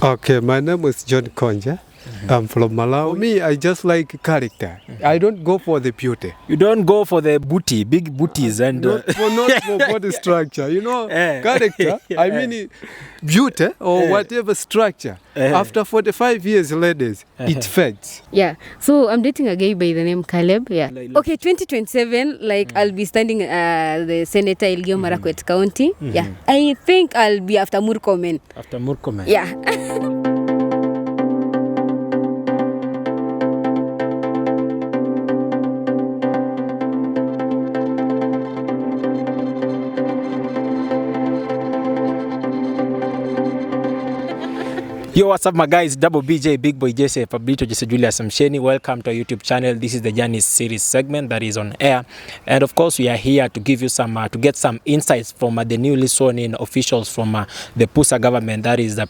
Okay, my name is John Konje. I'm from Malawi. For me, I just like character. I don't go for the beauty. You don't go for the booty, big booties, and not for body structure. You know, character. I mean, beauty or whatever structure. After 45 years, ladies, it fades. Yeah. So I'm dating a guy by the name Caleb. Yeah. Okay, 2027, I'll be standing the senator Elgeyo Marakwet County. Yeah. I think I'll be after Murkomen. After Murkomen. Yeah. Yo, what's up, my guys? Double BJ, Big Boy Jesse, Pablito Jesse Julius, welcome to our YouTube channel. This is the Journey series segment that is on air, and of course, we are here to give you some, to get some insights from the newly sworn-in officials from the PUSA government. That is the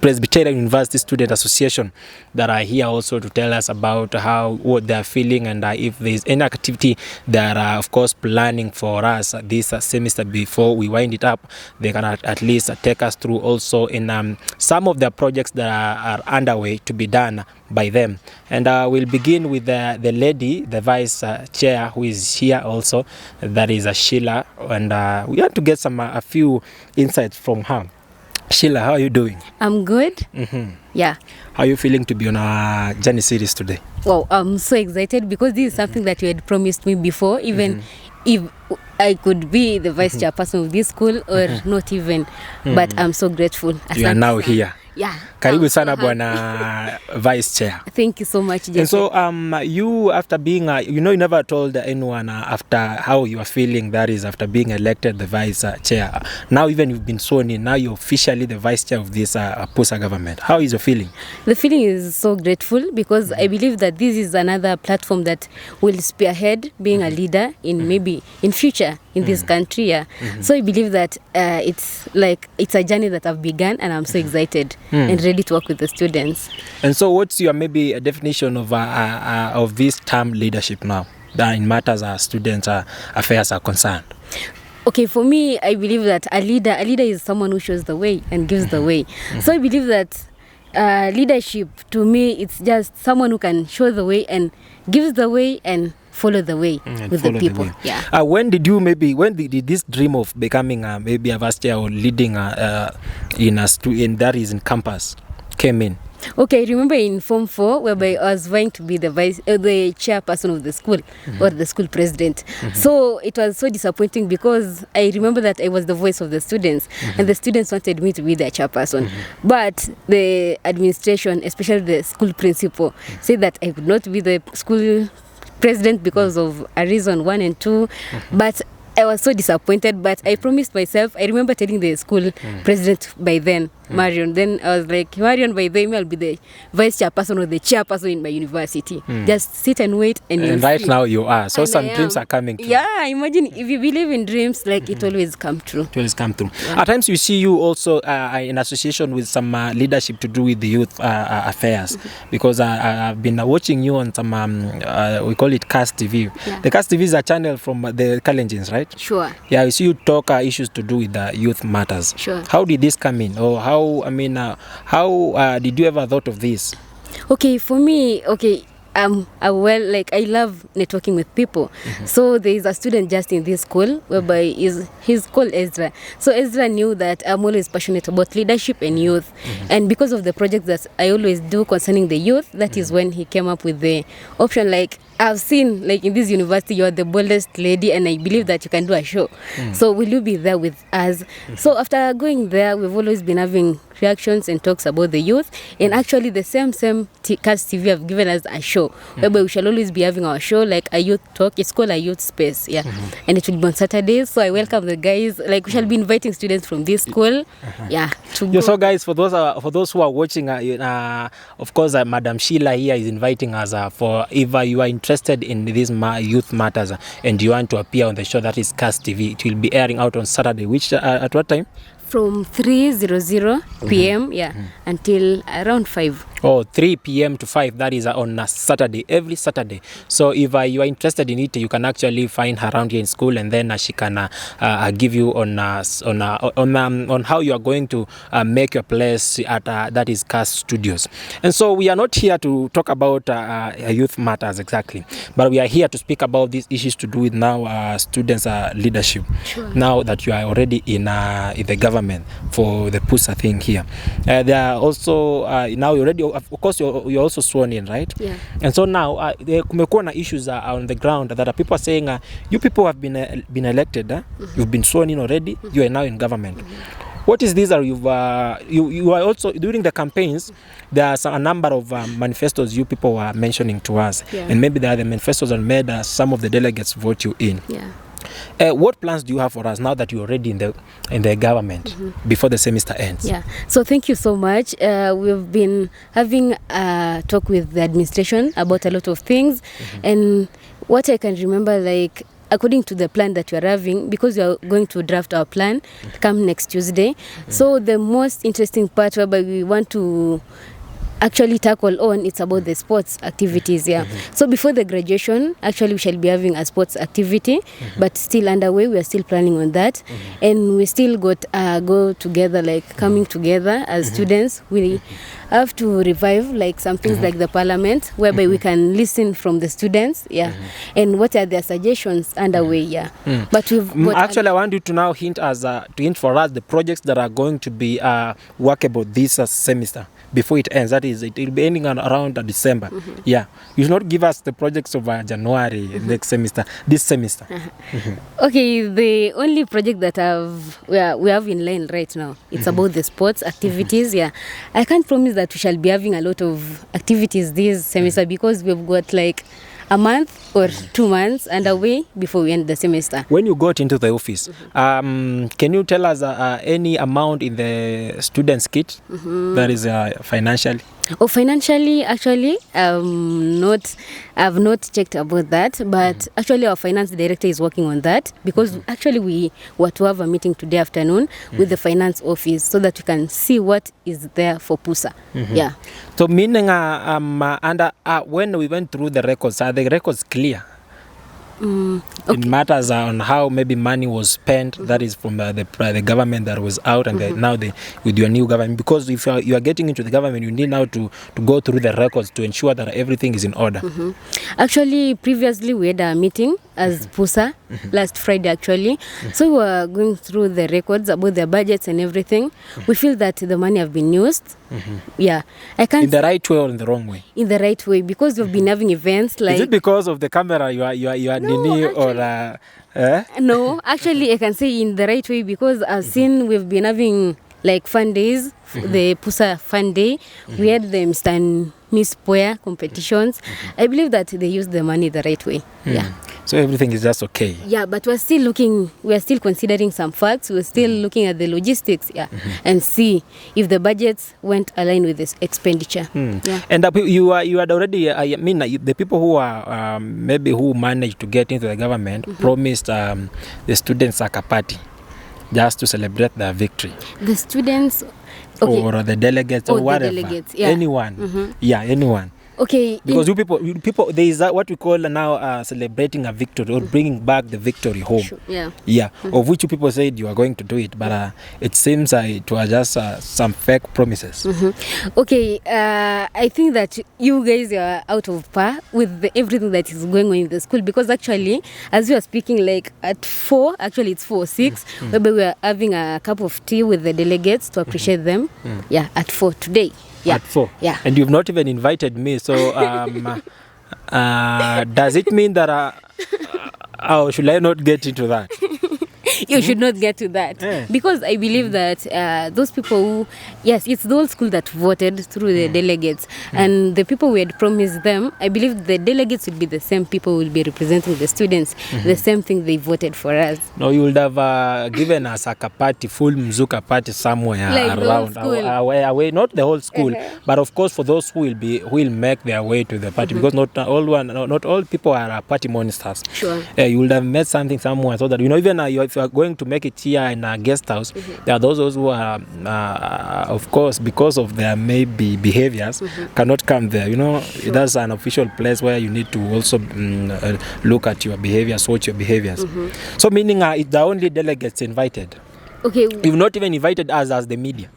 Presbyterian University Student Association, that are here also to tell us about what they are feeling and if there is any activity they are, of course, planning for us this semester before we wind it up. They can at least take us through also in some of the projects that are underway to be done by them. And we'll begin with the lady, the vice chair, who is here also. That is Sheila, and we want to get a few insights from her. Sheila, how are you doing? I'm good. Yeah. How are you feeling to be on our Journey series today? Wow, I'm so excited because this is something that you had promised me before, even if I could be the vice chairperson of this school or not even. But I'm so grateful. You are now here. Yeah. Karibu sana bwana vice chair. Thank you so much, Jesse. And so you, after being you never told anyone after how you are feeling, that is after being elected the vice chair. Now even you've been sworn in, now you're officially the vice chair of this PUSA government. How is your feeling? The feeling is so grateful because I believe that this is another platform that will spearhead being a leader in maybe in future in this country. Yeah. So I believe that it's a journey that I've begun, and I'm so excited and ready to work with the students. And so what's your maybe a definition of this term leadership now, that in matters our students affairs are concerned? Okay, for me, I believe that a leader is someone who shows the way and gives the way. So I believe that leadership, to me, it's just someone who can show the way and gives the way and follow the way with the people. Yeah. When did this dream of becoming maybe a vice chair or leading in that is in campus came in? Okay, I remember in Form 4, whereby I was vying to be the chairperson of the school or the school president. So it was so disappointing because I remember that I was the voice of the students, and the students wanted me to be their chairperson. But the administration, especially the school principal, said that I could not be the school president because of a reason 1 and 2. But I was so disappointed, but I promised myself. I remember telling the school president by then, Marion. Then I was like, Marion, by then I'll be the vice chairperson or the chairperson in my university. Just sit and wait. And right now you are. So and some dreams are coming true. Yeah, imagine if you believe in dreams, it always come true. It always come through. Yeah. At times we see you also in association with some leadership to do with the youth affairs. Because I've been watching you on some, we call it CAST TV. Yeah. The CAST TV is a channel from the Kalenjins, right? Sure. Yeah, we see you talk issues to do with the youth matters. Sure. How did this come in? Or how did you ever thought of this? Okay, for me, I love networking with people. So there is a student just in this school whereby he's called Ezra. So Ezra knew that I'm always passionate about leadership and youth. And because of the projects that I always do concerning the youth, that is when he came up with the option, I've seen, in this university, you're the boldest lady, and I believe that you can do a show. So will you be there with us? So after going there, we've always been having reactions and talks about the youth. And actually, the same CAST TV have given us a show, whereby we shall always be having our show, like a youth talk. It's called a youth space, and it will be on Saturdays. So I welcome the guys. We shall be inviting students from this school, to go. So guys, for those who are watching, of course, Madam Sheila here is inviting us for if you are interested in these youth matters and you want to appear on the show, that is CAST TV. It will be airing out on Saturday. Which at what time? From 3:00 p.m. until around 5. Oh, 3 p.m. to 5. That is on a Saturday, every Saturday. So if you are interested in it, you can actually find her around here in school, and then she can give you on how you are going to make your place at that is CAS Studios. And so we are not here to talk about youth matters exactly, but we are here to speak about these issues to do with now students' leadership. Sure. Now that you are already in the government for the PUSA thing here, there are also now you already. Of course, you're also sworn in, right? Yeah. And so now there kumekuwa na issues on the ground that people are saying, you people have been elected, you've been sworn in already, you are now in government. What is this? You are also during the campaigns. There are a number of manifestos you people were mentioning to us, and maybe there are the manifestos that made some of the delegates vote you in. Yeah. What plans do you have for us now that you're already in the government before the semester ends? Yeah. So thank you so much. We've been having a talk with the administration about a lot of things, and what I can remember, like, according to the plan that we are having, because we are going to draft our plan come next Tuesday. So the most interesting part whereby we want to actually tackle on, it's about the sports activities. So before the graduation, actually we shall be having a sports activity, but still underway. We are still planning on that, and we still got go together, like coming together as students. We have to revive like some things like the parliament, whereby we can listen from the students, and what are their suggestions underway. But we've got actually I want you to now hint for us the projects that are going to be workable this semester before it ends. That is, it will be ending around December. You should not give us the projects of January next semester, this semester. Okay, the only project that we have in line right now, it's about the sports activities. I can't promise that we shall be having a lot of activities this semester, because we've got like a month or 2 months underway before we end the semester. When you got into the office, can you tell us any amount in the students' kit that is financially? Financially, actually, I've not checked about that, but actually our finance director is working on that, because actually we were to have a meeting today afternoon with the finance office so that we can see what is there for PUSA. So meaning when we went through the records, are the records clear? It matters on how maybe money was spent, that is from the government that was out, and now with your new government, because if you are getting into the government, you need now to go through the records to ensure that everything is in order. Actually, previously we had a meeting as PUSA last Friday actually, so we were going through the records about the budgets and everything. We feel that the money have been used. I can't in the right way or in the wrong way? In the right way, because we've been having events like. Is it because of the camera you are nini or No, actually I can say in the right way, because I've seen we've been having like fun days, the PUSA fun day. We had the Mr. and Miss Poya competitions. I believe that they used the money the right way. So everything is just okay. But we're still considering some facts. We're still looking at the logistics, and see if the budgets went aligned with this expenditure. And you had already, I mean, the people who are maybe who managed to get into the government promised the students a party just to celebrate their victory. The students, or the delegates, or whatever. The delegates, anyone. Anyone. Okay. Because you people, there is what we call now celebrating a victory, or bringing back the victory home. Of which you people said you are going to do it, but it seems it was just some fake promises. Okay, I think that you guys are out of par with everything that is going on in the school, because actually, as we are speaking, like at 4, actually it's 4:06, maybe we are having a cup of tea with the delegates to appreciate them. At 4 today. At 4? And you've not even invited me, so does it mean that should I not get into that? You should not get to that, because I believe that those people who, it's the whole school that voted through the delegates, and the people we had promised them, I believe the delegates will be the same people who will be representing the students, the same thing they voted for us. No, you would have given us a party, full mzuka party somewhere like around, away, not the whole school, but of course for those who will make their way to the party, because not all people are party monsters. Sure. You would have made something somewhere, so that even if you are are going to make it here in a guest house, there are those who are, of course, because of their maybe behaviors, cannot come there. You know, that's an official place where you need to also look at your behaviors, watch your behaviors. So meaning it's the only delegates invited. Okay. You've not even invited us as the media.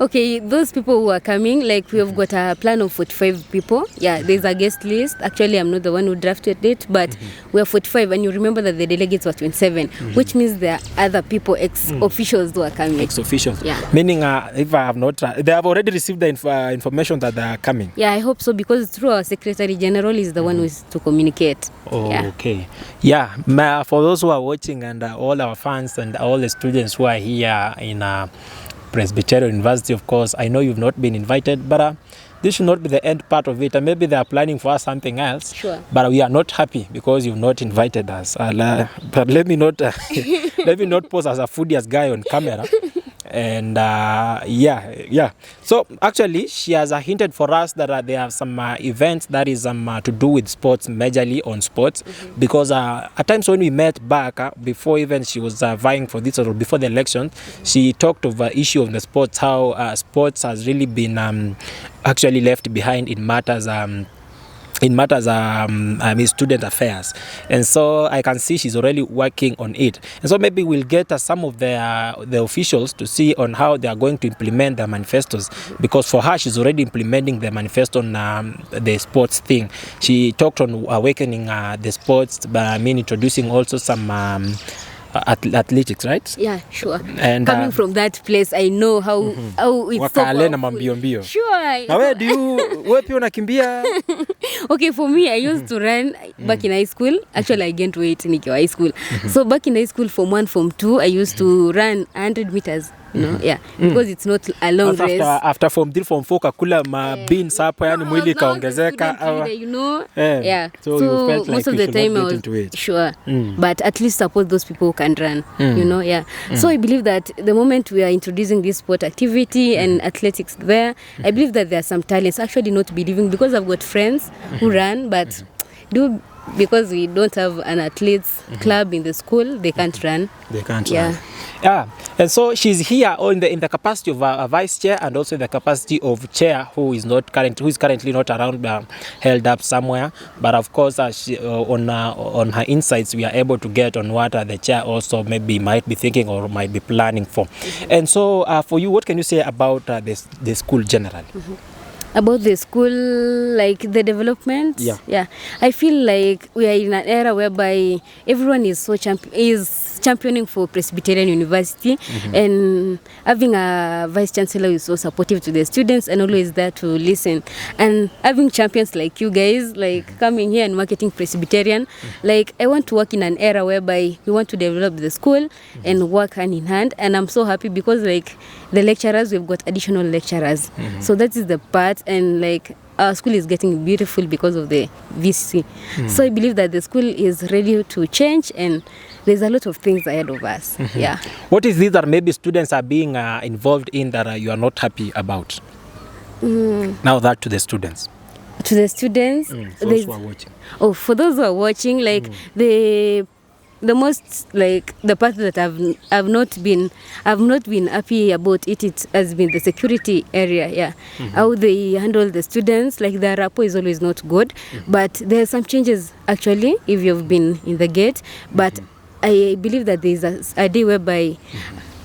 Okay, those people who are coming, like we have got a plan of 45 people. Yeah, there's a guest list. Actually, I'm not the one who drafted it, but we are 45, and you remember that the delegates were 27, which means there are other people, ex-officials who are coming. Ex-officials? Yeah. Meaning, if I have not, they have already received the information that they are coming? Yeah, I hope so, because through our Secretary General is the one who is to communicate. Oh, yeah. Okay. Yeah, for those who are watching and all our fans and all the students who are here in Presbyterian University, of course, I know you've not been invited, but this should not be the end part of it. And maybe they are planning for us something else. Sure. But we are not happy because you've not invited us. But let me not let me not pose as a foodiest guy on camera. And so actually she has hinted for us that there are some events that is to do with sports, majorly on sports, because at times when we met back before even she was vying for this, or before the election, she talked of the issue of the sports, how sports has really been actually left behind in matters student affairs. And so I can see she's already working on it. And so maybe we'll get some of the officials to see on how they are going to implement the manifestos, because for her, she's already implementing the manifesto on the sports thing. She talked on awakening the sports by introducing also some athletics, right? Yeah, sure. And coming from that place, I know how it's so powerful. Sure. Now, where do you unakimbia? Okay, for me, I used to run back in high school. Actually, I gained weight in high school. So back in high school, Form 1, Form 2, I used to run 100 meters. Because it's not a long race. After Form 3, Form 4, kakula beans hapo, yani mwili ikaongezeka. So you felt most like of the time I was into it. Sure. But at least support those people who can run. So I believe that the moment we are introducing this sport activity and athletics there, I believe that there are some talents. Actually not believing, because I've got friends who run, but because we don't have an athletes club in the school, they can't run. Run. Yeah, and so she's here in the capacity of a vice chair, and also in the capacity of chair who is currently not around, held up somewhere. But of course, on her insights, we are able to get on what the chair also maybe might be thinking or might be planning for. And so, for you, what can you say about the school generally? About the school, like the development, I feel like we are in an era whereby everyone is championing for Presbyterian University, and having a vice chancellor who is so supportive to the students and always there to listen, and having champions like you guys, like coming here and marketing Presbyterian. Like, I want to work in an era whereby we want to develop the school and work hand in hand, and I'm so happy because like the lecturers, we've got additional lecturers, so that is the part. And like our school is getting beautiful because of the VC. So I believe that the school is ready to change, and there's a lot of things ahead of us. What is it that maybe students are being involved in that you are not happy about? Now that to the students. To the students, those who are watching. Oh, for those who are watching, like the most, like the part that I've not been happy about it has been the security area. How they handle the students, like the rapport is always not good, but there are some changes actually if you've been in the gate. But I believe that there is a day whereby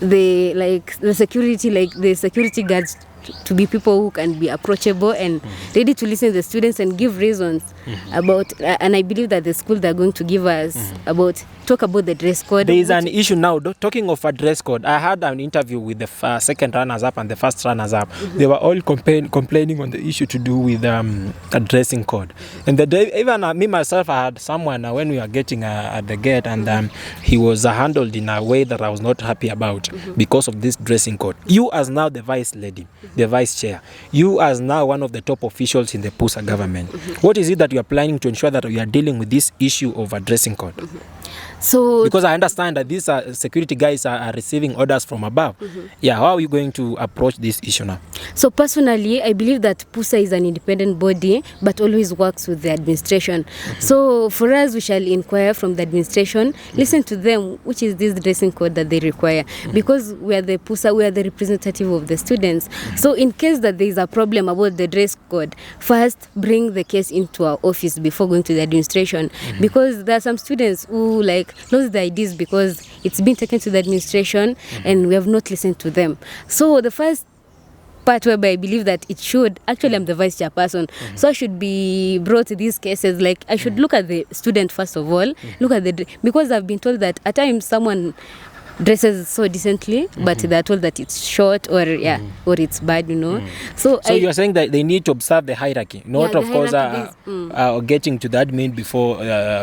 the security guards to be people who can be approachable and ready to listen to the students and give reasons about, and I believe that the school they're going to give us talk about the dress code. There is an issue now, talking of a dress code. I had an interview with the second runners-up and the first runners-up. They were all complaining on the issue to do with a dressing code. And the day, even me myself, I had someone when we were getting at the gate, and he was handled in a way that I was not happy about because of this dressing code. You as now the vice lady, the vice chair, you as now one of the top officials in the PUSA government, what is it that you are planning to ensure that we are dealing with this issue of a dressing code? So because I understand that these security guys are receiving orders from above. Yeah, how are you going to approach this issue now? So personally, I believe that PUSA is an independent body, but always works with the administration. So for us, we shall inquire from the administration, listen to them, which is this dressing code that they require, because we are the PUSA, we are the representative of the students. So in case that there is a problem about the dress code, first bring the case into our office before going to the administration, because there are some students who like lost their IDs because it's been taken to the administration and we have not listened to them. So the first part whereby I believe that it should, actually I'm the vice chairperson, so I should be brought to these cases, like I should look at the student first of all, look at the, because I've been told that at times someone dresses so decently, but they're told that it's short or or it's bad, you know. So you're saying that they need to observe the hierarchy, not of course getting to the admin before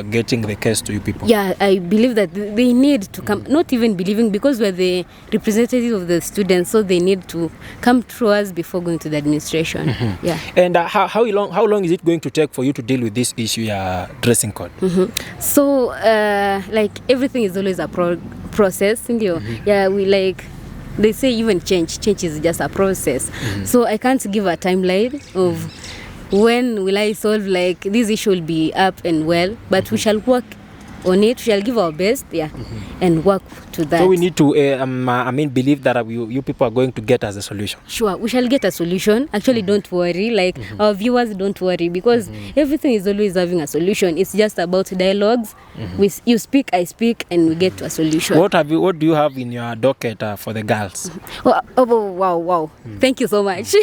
getting the case to you people. Yeah, I believe that they need to come, not even believing, because we're the representatives of the students, so they need to come through us before going to the administration. Yeah. And how long is it going to take for you to deal with this issue, dressing code? So like everything is always a process. Yeah, we like, they say even change is just a process. So I can't give a timeline of when will I solve, like this issue will be up and well, but we shall work on it, we shall give our best, and work to that. So we need to believe that you people are going to get us a solution. Sure, we shall get a solution. Actually, don't worry, like our viewers, don't worry, because everything is always having a solution. It's just about dialogues. You speak, I speak, and we get to a solution. What do you have in your docket for the girls? Wow. Thank you so much.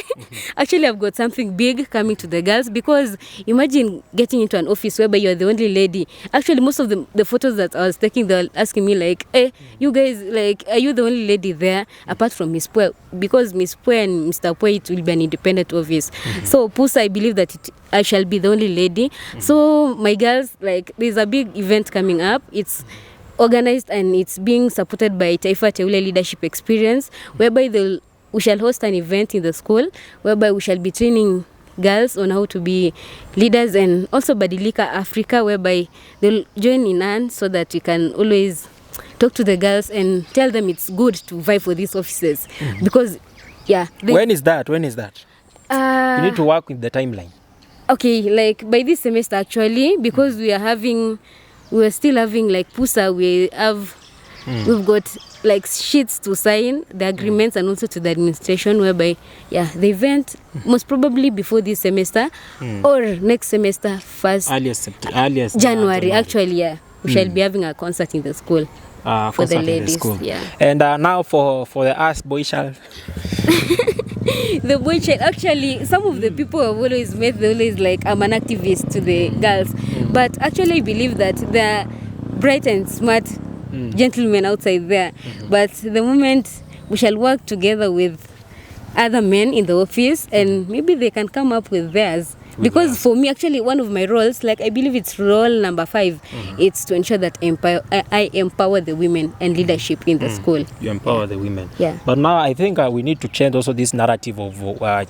Actually, I've got something big coming to the girls, because imagine getting into an office whereby you're the only lady. Actually, most of the photos that I was taking, they're asking me like, hey, you guys, like, are you the only lady there apart from Miss Pue? Because Miss Pue and Mr. Pue, it will be an independent office. So PUSA, I believe that I shall be the only lady. So my girls, like, there's a big event coming up. It's organized and it's being supported by Taifa Teule Leadership Experience, whereby we shall host an event in the school whereby we shall be training girls on how to be leaders, and also Badilika Africa, whereby they'll join in hand so that we can always talk to the girls and tell them it's good to vie for these offices. Because when is that you need to work with the timeline. Okay, like by this semester actually, because we're still having like PUSA, we've got like sheets to sign, the agreements, and also to the administration, whereby the event most probably before this semester or next semester, earliest January. Actually, we shall be having a concert in the school for the ladies. And now for the us boy child. The boy child, actually, some of the people have always met, they always like, I'm an activist to the girls, but actually I believe that they're bright and smart gentlemen outside there, but the moment we shall work together with other men in the office, and maybe they can come up with theirs. Because for me, actually, one of my roles, like I believe it's role number 5, it's to ensure that I empower the women and leadership in the school. You empower the women. Yeah. But now I think we need to change also this narrative of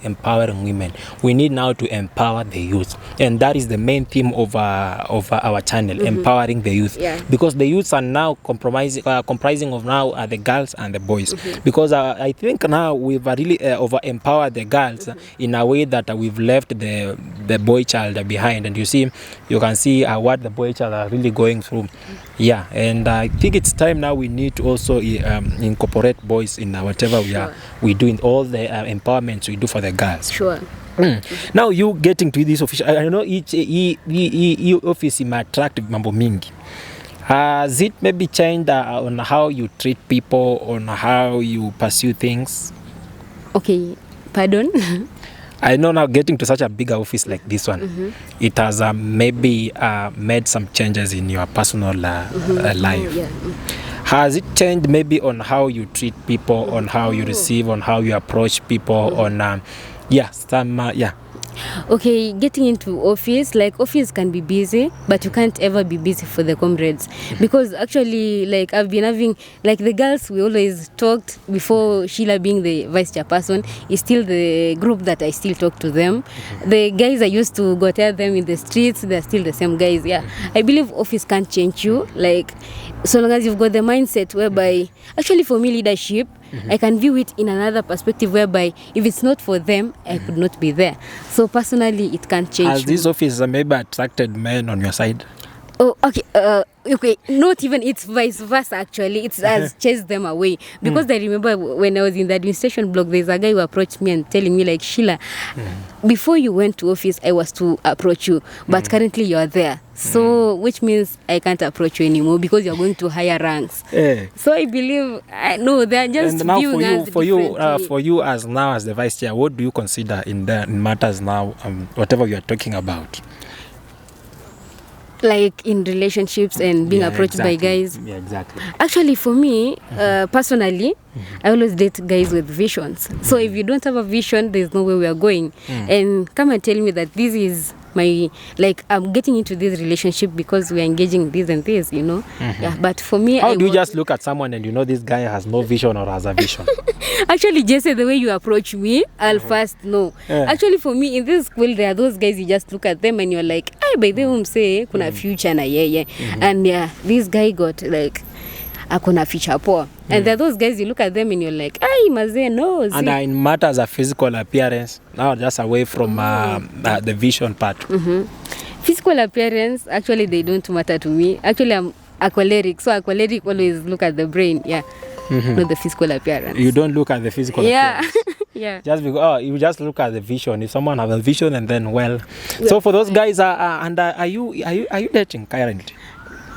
empowering women. We need now to empower the youth, and that is the main theme of our channel, empowering the youth. Yeah. Because the youths are now comprising of now the girls and the boys. Because I think now we've really over empowered the girls in a way that we've left the boy child behind, and you can see what the boy child are really going through. And I think it's time now we need to also incorporate boys in whatever we do in all the empowerments we do for the girls. Sure. Now you getting to this official, I know each office may attract mambo mingi. Has it maybe changed on how you treat people, on how you pursue things? Okay, pardon? I know now getting to such a bigger office like this one, it has maybe made some changes in your personal life. Has it changed maybe on how you treat people, on how you receive, on how you approach people, on Okay, getting into office, like office can be busy, but you can't ever be busy for the comrades. Because actually, like I've been having, like the girls we always talked before Sheila being the vice chairperson is still the group that I still talk to them. The guys I used to go tell them in the streets, they're still the same guys. Yeah, I believe office can't change you. Like so long as you've got the mindset whereby, actually for me leadership, I can view it in another perspective whereby if it's not for them, I could not be there. So personally, it can't change. Has this office maybe attracted men on your side? Oh, okay. Okay. Not even, it's vice versa. Actually, it's has chased them away. Because I remember when I was in the administration block, there's a guy who approached me and telling me like, Sheila, before you went to office, I was to approach you, but currently you are there. So, which means I can't approach you anymore because you're going to higher ranks. So I believe, no, they're just and now viewing us for you as now as the vice chair, what do you consider in matters now, whatever you are talking about? Like in relationships and being approached by guys. Yeah, exactly. Actually, for me, personally, I always date guys with visions. So if you don't have a vision, there's no way we are going. And come and tell me that this is my, like, I'm getting into this relationship because we are engaging this and this, you know. Yeah, but for me, how do you just look at someone and you know this guy has no vision or has a vision? Actually, Jesse, the way you approach me, I'll first know. Actually, for me, in this school, there are those guys, you just look at them and you're like, ay, by the way, say, kuna future na yeah. And yeah, this guy got like, akona future poor. And there are those guys, you look at them and you're like, ay, maze, no. And in matters of physical appearance, now just away from the vision part. Physical appearance, actually, they don't matter to me. Actually, I'm aqualeric. So aqualeric always look at the brain, yeah. Not the physical appearance. You don't look at the physical appearance. Yeah. Just because you just look at the vision. If someone has a vision, and then so for those guys, and are you dating currently?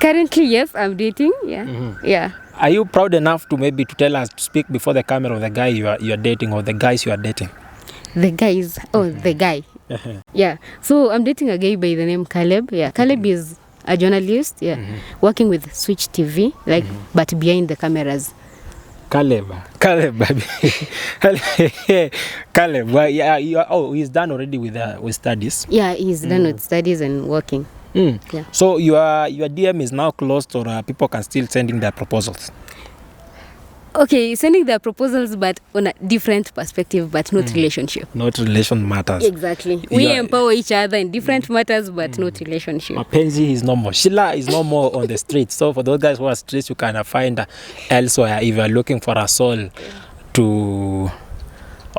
Currently, yes, I'm dating. Yeah. Yeah. Are you proud enough to maybe to tell us, to speak before the camera of the guy you are dating or the guys you are dating? The guys. Oh, the guy. Yeah. So I'm dating a guy by the name Caleb. Yeah. Caleb is a journalist. Yeah. Working with Switch TV, like, but behind the cameras. Caleb, well, yeah, he's done already with studies. Yeah, he's done with studies and working. Yeah. So your DM is now closed, or people can still sending their proposals? Okay, sending their proposals, but on a different perspective, but not relationship. Not relation matters. Exactly. We empower each other in different matters, but not relationship. Mapenzi is no more. Sheila is no more on the streets. So for those guys who are streets, you can find elsewhere if you are looking for a soul to...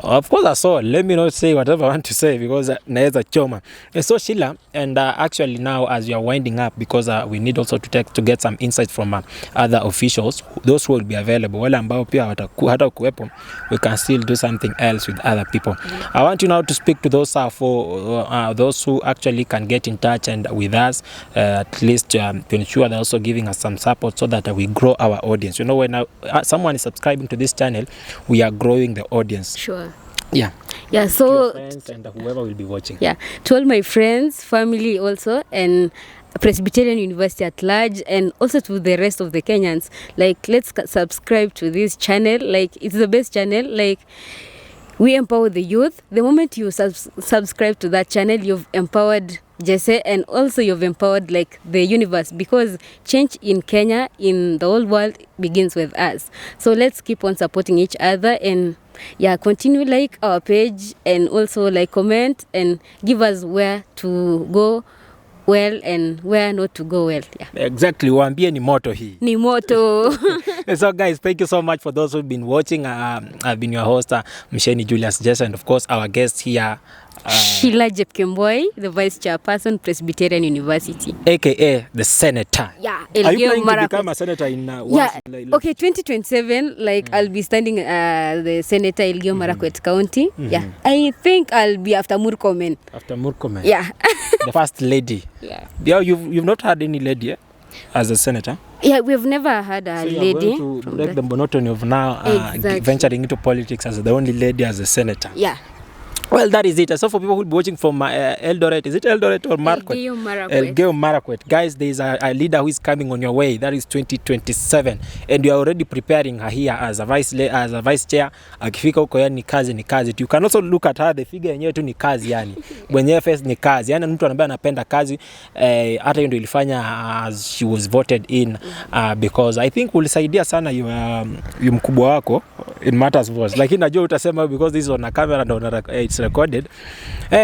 Of course, a soul. Let me not say whatever I want to say because naeza choma. So Sheila, and actually now as you are winding up, because we need also to get some insights from other officials, those who will be available. Wale ambao pia hata kuwepo, we can still do something else with other people. I want you now to speak to those for those who actually can get in touch and with us, at least to ensure they're also giving us some support so that we grow our audience. You know, when someone is subscribing to this channel, we are growing the audience. Sure. Yeah. So to your friends and whoever will be watching. Yeah, to all my friends, family also, and Presbyterian University at large, and also to the rest of the Kenyans, like, let's subscribe to this channel. Like, it's the best channel. Like, we empower the youth. The moment you subscribe to that channel, you've empowered Jesse, and also you've empowered like the universe, because change in Kenya, in the whole world, begins with us. So let's keep on supporting each other, and yeah, continue like our page, and also like comment and give us where to go well and where not to go well. Yeah. Exactly. Waambie ni moto hii. Ni moto. So guys, thank you so much for those who've been watching. I've been your host, Sheila Julius Jesse, and of course our guest here, Sheila Jepkemboi, the Vice Chairperson, Presbyterian University. AKA the Senator. Yeah. Are you planning to become a senator in Okay, 2027, like I'll be standing the Senator Elgeyo Marakwet County. Yeah. I think I'll be after Murkomen. After Murkomen. Yeah. The first lady. Yeah. Yeah, you've not had any lady as a senator? Yeah, we've never had a lady. So you're going to break the monotony of now venturing into politics as the only lady as a senator. Yeah. Well, that is it. So for people who will be watching from Eldoret, is it Eldoret or Marakwet? Elgeyo Marakwet. Guys, there is a leader who is coming on your way. That is 2027, and you are already preparing her here as a vice chair. Akifika huko yani ni kazi. You can also look at her, the figure yenyewe tu ni kazi yani. Mwenyewe face ni kazi. Yani mtu ambaye anapenda kazi. Hata hiyo ndio ilifanya as she was voted in because I think ulisaidia sana yu mkubwa wako in matters voice. Lakini najua utasema because this is on a camera and it's recorded.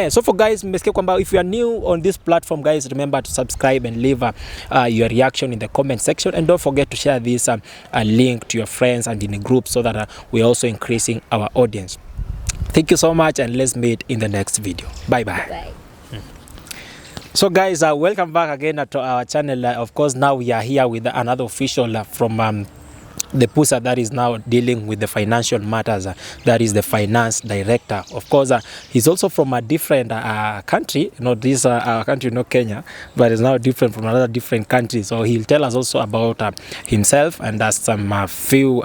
So for guys, if you are new on this platform, guys, remember to subscribe and leave your reaction in the comment section, and don't forget to share this link to your friends and in a group so that we're also increasing our audience. Thank you so much, and let's meet in the next video. Bye bye. So guys, welcome back again to our channel. Of course, now we are here with another official from the PUSA that is now dealing with the financial matters. That is the finance director. Of course, he's also from a different country, not this country, not Kenya, but it's now different from another different country. So he'll tell us also about himself, and there's some few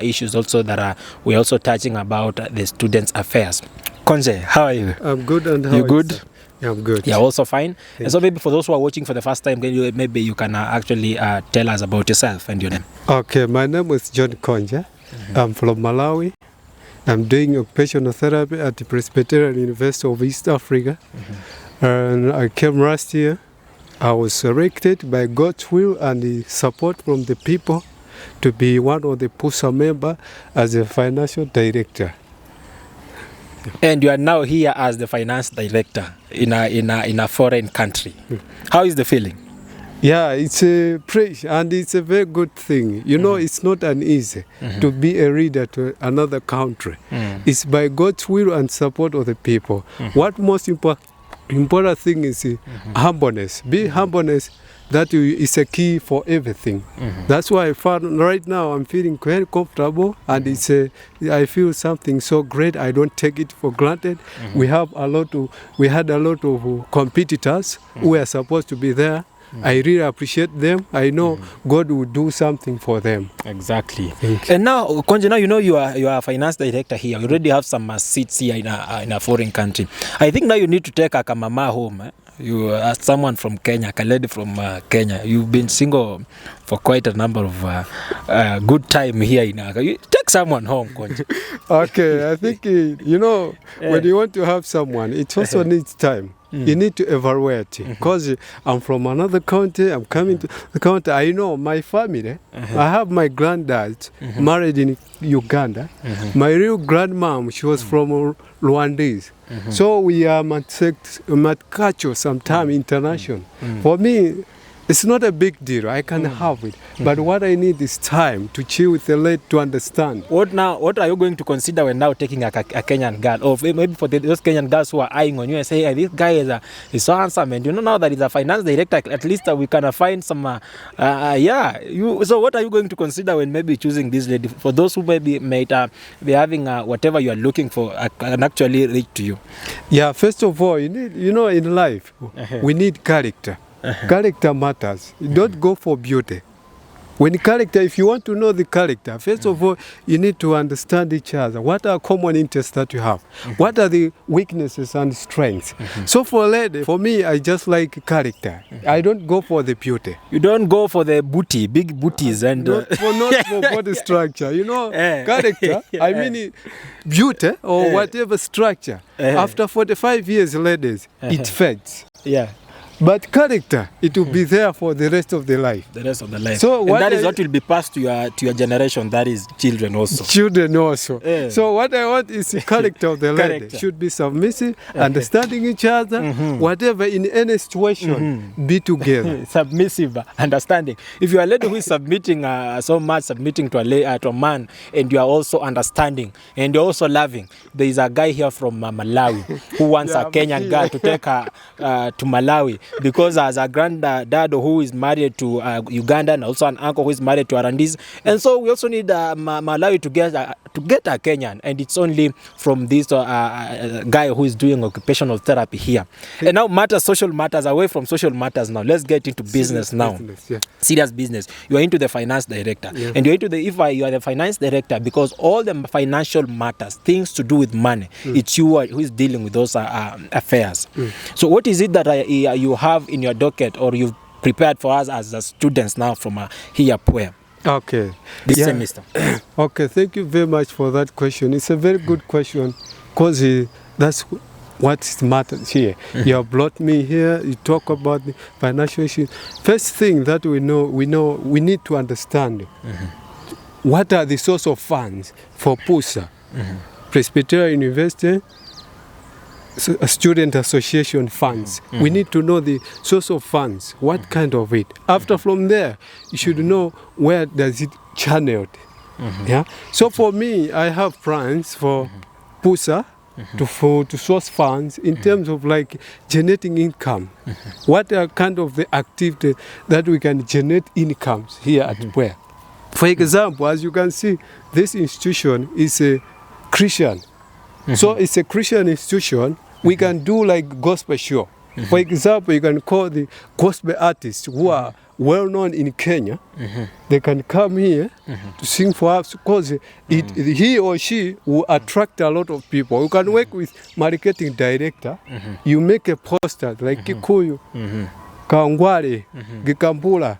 issues also that we're also touching about the students' affairs. Konje, how are you? I'm good, and how you good? Yeah, I'm good. Yeah, also fine. And so maybe for those who are watching for the first time, maybe you can actually tell us about yourself and your name. Okay, my name is John Konje. I'm from Malawi. I'm doing occupational therapy at the Presbyterian University of East Africa. And I came last year. I was selected by God's will and the support from the people to be one of the PUSA members as a financial director. And you are now here as the finance director in a foreign country. How is the feeling? Yeah, it's a praise, and it's a very good thing. You know, it's not an easy to be a leader to another country. It's by God's will and support of the people. What most important thing is humbleness. Be humbleness. That is a key for everything. That's why I found right now I'm feeling very comfortable, and I feel something so great. I don't take it for granted. We had a lot of competitors who were supposed to be there. I really appreciate them. I know God will do something for them. Exactly. And now, Konje, now you know you are a finance director here. You already have some seats here in a foreign country. I think now you need to take a mama home. You are someone from Kenya, a lady from Kenya. You've been single for quite a number of good time here in Aga. You take someone home, Konje. Okay, I think, when you want to have someone, it also needs time. You need to evaluate it, because I'm from another country. I'm coming to the country. I know my family. I have my granddad married in Uganda. My real grandmom, she was from Rwandese. So we are matkacho sometime international. For me, it's not a big deal. I can have it. But what I need is time to chill with the lady to understand. What are you going to consider when now taking a Kenyan girl? Or maybe for those Kenyan girls who are eyeing on you and say, hey, this guy is so handsome. And you know now that he's a finance director, at least we can find some, So what are you going to consider when maybe choosing this lady? For those who maybe might be having whatever you are looking for can actually reach to you. Yeah, first of all, you need, in life, we need character. Character matters. You don't go for beauty. If you want to know the character, first of all, you need to understand each other. What are common interests that you have? What are the weaknesses and strengths? So for a lady, for me, I just like character. I don't go for the beauty. You don't go for the booty, big booties, and not for body structure. Character. I mean, beauty or whatever structure. After 45 years, ladies, it fades. Yeah. But character, it will be there for the rest of the life. The rest of the life. So and that is what will be passed to your generation. That is children also. Children also. So what I want is the character of the lady. Should be submissive, understanding each other, whatever, in any situation, be together. Submissive, understanding. If you are a lady who is submitting to a man, and you are also understanding, and you're also loving, there is a guy here from Malawi who wants a Kenyan girl to take her to Malawi. Because as a granddad who is married to Uganda, and also an uncle who is married to Arandis, and so we also need Malawi to to get a Kenyan, and it's only from this guy who is doing occupational therapy here. And now social matters, away from social matters now. Let's get into business now. Business, yeah. Serious business. You are into the finance director. Yeah. And you're into you are the finance director because all the financial matters, things to do with money, it's you who is dealing with those affairs. So what is it that you have in your docket, or you've prepared for us as students now from here Puer? Okay. This semester. Okay, thank you very much for that question. It's a very good question because that's what matters here. You have brought me here, you talk about the financial issues. First thing that we need to understand what are the source of funds for PUSA, Presbyterian University Student Association funds. We need to know the source of funds, what kind of it. After from there, you should know where does it channeled. Yeah. So for me, I have plans for PUSA to source funds in terms of like generating income. What are kind of the activity that we can generate incomes here at Puer? For example, as you can see, this institution is a Christian. So it's a Christian institution. We can do like gospel show. For example, you can call the gospel artists who are well known in Kenya. They can come here to sing for us because he or she will attract a lot of people. You can work with marketing director. You make a poster like Kikuyu, Kangware, Gikambula,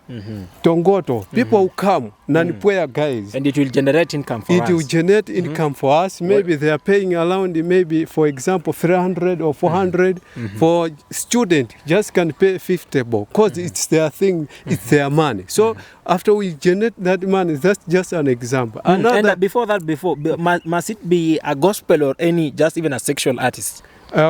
Tongoto. People will come, Nanipuea guys. And it will generate income for us. It will generate income for us. Maybe they are paying around, maybe, for example, 300 or 400. For student, just can pay 50 because it's their thing, it's their money. So after we generate that money, that's just an example. And before must it be a gospel or just even a sexual artist?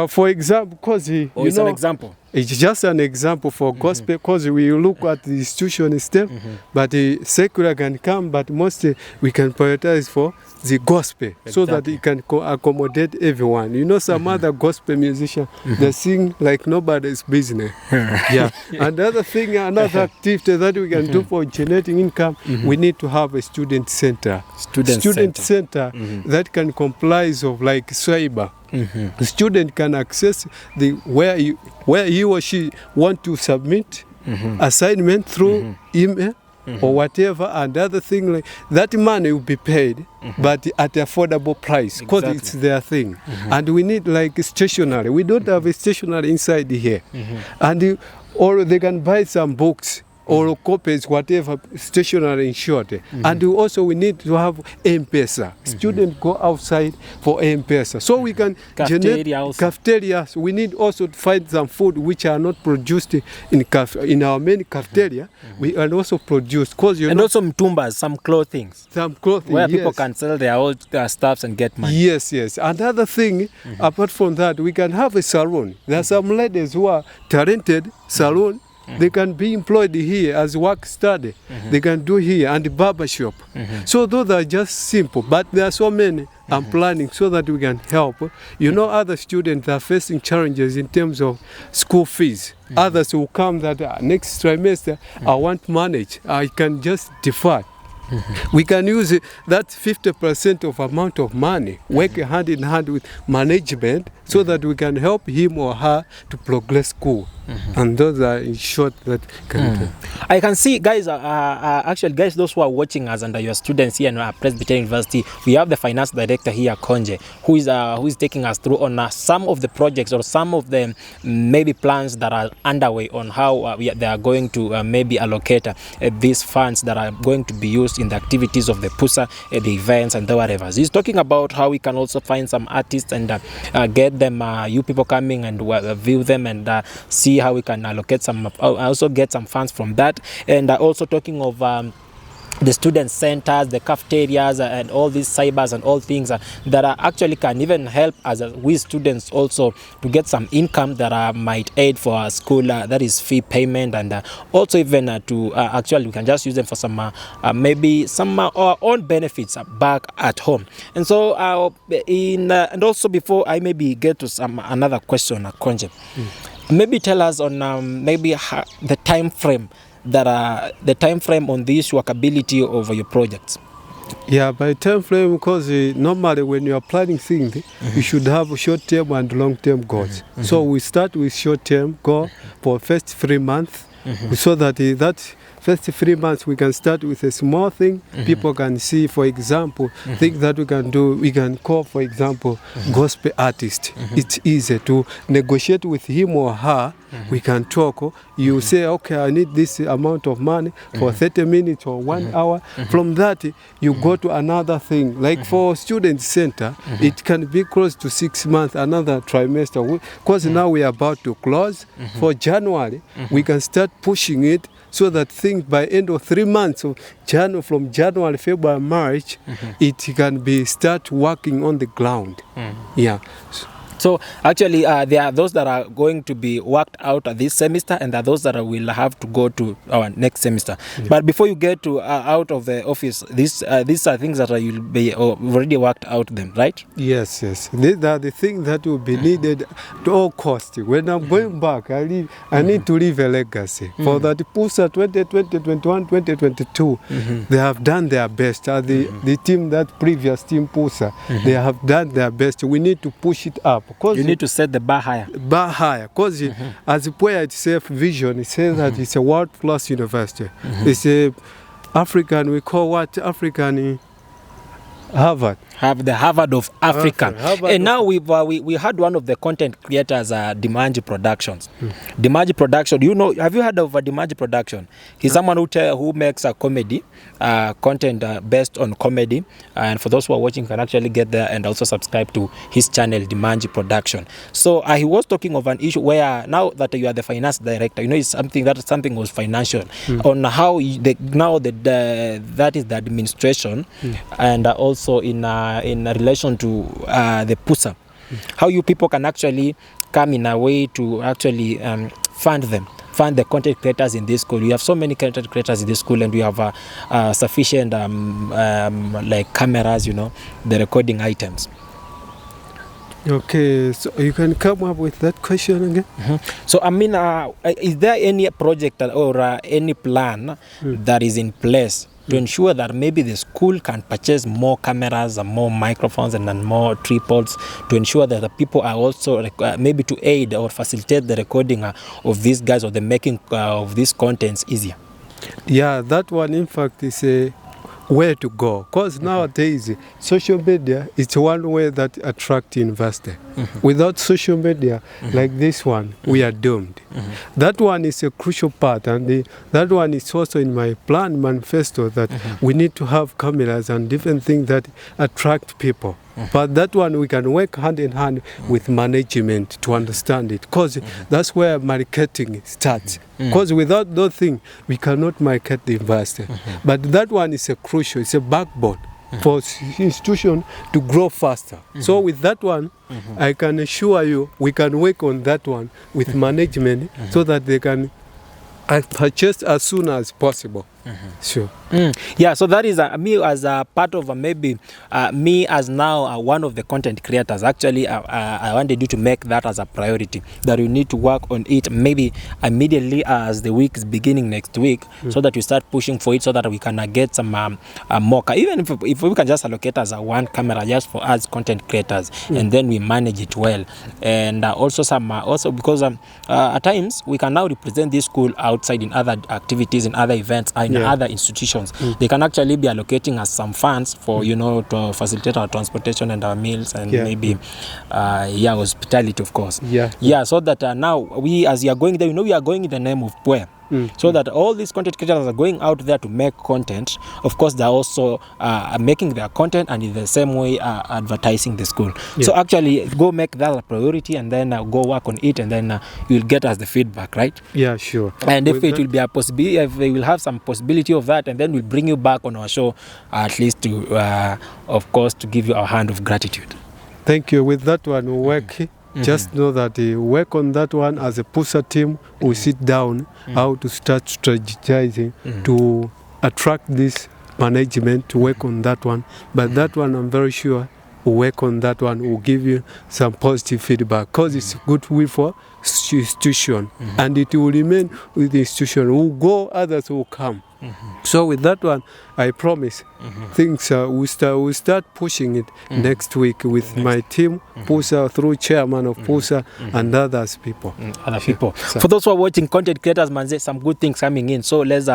For example, because it's an example. It's just an example for gospel because we look at the institution step, but the secular can come, but mostly we can prioritize for the gospel so that it can accommodate everyone. You know, some other gospel musicians, they sing like nobody's business. Yeah. Another thing, another activity that we can do for generating income, we need to have a student center. Student center that can comprise of like cyber. The student can access the where he or she want to submit assignment through email or whatever, and other thing like that. Money will be paid, but at affordable price because it's their thing. And we need like stationery. We don't have a stationery inside here, and or they can buy some books or copies, whatever, stationery in short. And we need to have M-Pesa. Students go outside for M-Pesa. So we can generate cafeterias. We need also to find some food which are not produced in our main cafeteria. We can also produce. Also mtumbas, some clothing. Where people can sell their old stuffs and get money. Yes. Another thing, apart from that, we can have a salon. There are some ladies who are talented salon. They can be employed here as work study. They can do here and barber shop. So those are just simple, but there are so many I'm planning so that we can help. You know, other students are facing challenges in terms of school fees. Others will come that next trimester, I want to manage. I can just defer. We can use that 50% of amount of money, work hand in hand with management so that we can help him or her to progress school. And those are in short that can I can see guys, actually guys, those who are watching us and your students here at Presbyterian University, we have the finance director here, Konje, who is taking us through on some of the projects or some of the maybe plans that are underway on how they are going to maybe allocate these funds that are going to be used in the activities of the PUSA, the events and the whatever. He's talking about how we can also find some artists and get them, you people coming and view them and see how we can allocate some, also get some funds from that. And also talking of the student centers, the cafeterias, and all these cybers and all things that are actually can even help us we students also to get some income that might aid for our school, that is fee payment, and also even to actually we can just use them for some maybe some our own benefits back at home. And so and also before I maybe get to some another question, Konje, maybe tell us on maybe the time frame on this workability of your projects. Yeah, by time frame, because normally when you are planning things, you should have short-term and long-term goals. So we start with short-term goal for first 3 months, so that that first 3 months we can start with a small thing. People can see, for example, things that we can do. We can call, for example, gospel artist. It's easy to negotiate with him or her. We can talk. You say, okay, I need this amount of money for 30 minutes or 1 hour. From that, you go to another thing. Like for student center, it can be close to 6 months, another trimester. Because now we are about to close. For January, we can start pushing it, so that things by end of 3 months of from January, February, March, it can be start working on the ground. Yeah. So actually, there are those that are going to be worked out this semester, and there are those that will have to go to our next semester. But before you get to out of the office, these are things that you'll be already worked out them, right? Yes, yes. These are the things that will be needed at all costs. When I'm going back, I need to leave a legacy. For that PUSA 2020, 21, 2022, they have done their best. The team, that previous team PUSA, they have done their best. We need to push it up. You need to set the bar higher. Bar higher, because as a poet itself vision, it says that it's a world-class university. It's a African, we call what African Harvard. Have the Harvard of Africa. Harvard and now we had one of the content creators, Dimanji Productions. Dimanji Production, have you heard of Dimanji Production? He's someone who makes a comedy, content based on comedy. And for those who are watching, can actually get there and also subscribe to his channel, Dimanji Production. So he was talking of an issue where now that you are the finance director, it's something was financial, on how that is the administration, and also in relation to the PUSA, how you people can actually come in a way to actually fund the content creators in this school. You have so many content creators in this school, and we have sufficient like cameras, the recording items. Okay, so you can come up with that question again. So I mean, is there any project or any plan that is in place to ensure that maybe the school can purchase more cameras and more microphones and more tripods, to ensure that the people are also maybe to aid or facilitate the recording of these guys, or the making of these contents easier? Yeah, that one in fact is a where to go, because nowadays social media is one way that attract investors. Without social media like this one, we are doomed. That one is a crucial part, and that one is also in my plan manifesto, that we need to have cameras and different things that attract people. But that one we can work hand in hand with management to understand it, because that's where marketing starts. Because without those things, we cannot market the investor. But that one is a crucial, it's a backbone for institution to grow faster. So with that one, I can assure you, we can work on that one with management, so that they can purchase as soon as possible. Sure. Yeah, so that is me as a part of maybe me as now one of the content creators. Actually, I wanted you to make that as a priority, that you need to work on it maybe immediately as the week is beginning next week, so that you start pushing for it, so that we can get some more. Even if we can just allocate as one camera just for us content creators, and then we manage it well. And also because at times we can now represent this school outside in other activities, in other events, in other institutions. They can actually be allocating us some funds for to facilitate our transportation and our meals, and maybe hospitality, of course. So that now we, as we are going there, we are going in the name of PUE. So that all these content creators are going out there to make content. Of course, they're also making their content, and in the same way advertising the school. So actually, go make that a priority, and then go work on it, and then you'll get us the feedback, right? Yeah, sure. And if it will be a possibility, if we will have some possibility of that, and then we'll bring you back on our show, at least to, of course, to give you our hand of gratitude. Thank you. With that one, we'll work. Just know that work on that one as a PUSA team. We sit down how to start strategizing to attract this management to work on that one. But that one, I'm very sure, we'll work on that one. We'll give you some positive feedback, because it's goodwill for institution, and it will remain with the institution. We'll go, others will come. So with that one, I promise things we'll start pushing it next week with my team, PUSA, through chairman of PUSA and others people. Other people. For those who are watching, content creators, man, there's some good things coming in. So let's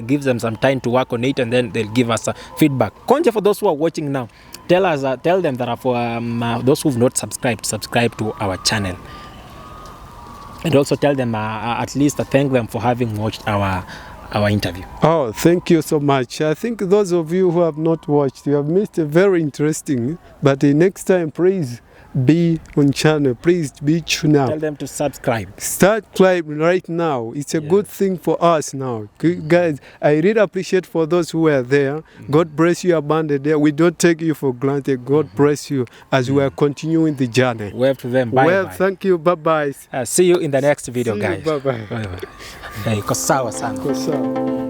give them some time to work on it, and then they'll give us feedback. Konje, for those who are watching now, tell them that for those who've not subscribed, subscribe to our channel. And also tell them at least thank them for having watched our interview. Oh, thank you so much. I think those of you who have not watched, you have missed a very interesting, but next time, please be on channel. Please be tuned out. Tell them to subscribe. Start climbing right now. It's a good thing for us now. Guys, I really appreciate for those who were there. God bless you, abandoned there. We don't take you for granted. God bless you as we are continuing the journey. Wave to them. Bye. Well, thank you. Bye-bye. See you in the next video, guys. Bye-bye. Bye-bye. Hey, kosawa sana. Kosawa.